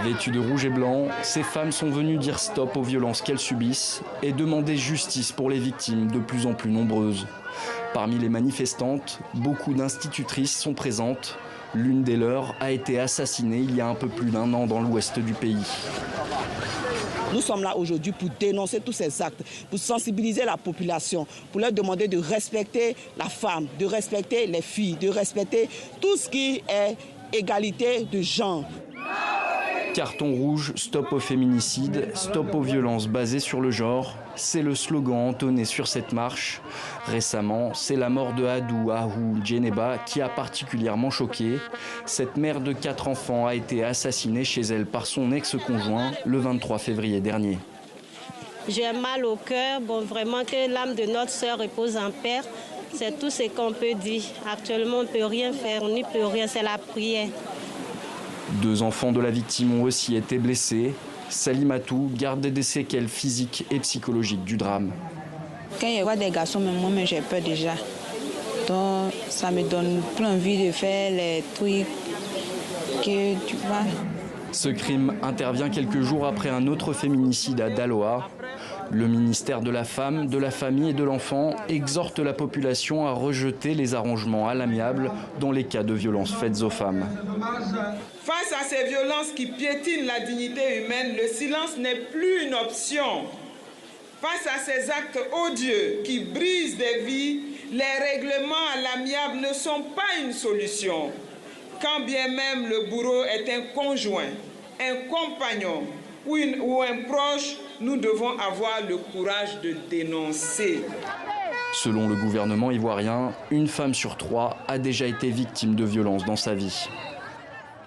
Vêtues de rouge et blanc, ces femmes sont venues dire stop aux violences qu'elles subissent et demander justice pour les victimes de plus en plus nombreuses. Parmi les manifestantes, beaucoup d'institutrices sont présentes. L'une des leurs a été assassinée il y a un peu plus d'1 an dans l'ouest du pays. Nous sommes là aujourd'hui pour dénoncer tous ces actes, pour sensibiliser la population, pour leur demander de respecter la femme, de respecter les filles, de respecter tout ce qui est égalité de genre. Carton rouge, stop au féminicide, stop aux violences basées sur le genre. C'est le slogan entonné sur cette marche. Récemment, c'est la mort de Hadou Ahou Djeneba qui a particulièrement choqué. Cette mère de 4 enfants a été assassinée chez elle par son ex-conjoint le 23 février dernier. J'ai mal au cœur, vraiment que l'âme de notre sœur repose en paix. C'est tout ce qu'on peut dire. Actuellement, on ne peut rien faire, on n'y peut rien, c'est la prière. 2 enfants de la victime ont aussi été blessés. Salimatou garde des séquelles physiques et psychologiques du drame. Quand il y a des garçons, moi j'ai peur déjà. Donc ça me donne plus envie de faire les trucs que tu vois. Ce crime intervient quelques jours après un autre féminicide à Daloa. Le ministère de la Femme, de la Famille et de l'Enfant exhorte la population à rejeter les arrangements à l'amiable dans les cas de violences faites aux femmes. Face à ces violences qui piétinent la dignité humaine, le silence n'est plus une option. Face à ces actes odieux qui brisent des vies, les règlements à l'amiable ne sont pas une solution. Quand bien même le bourreau est un conjoint, un compagnon ou un proche, nous devons avoir le courage de dénoncer. Selon le gouvernement ivoirien, une femme sur 3 a déjà été victime de violences dans sa vie.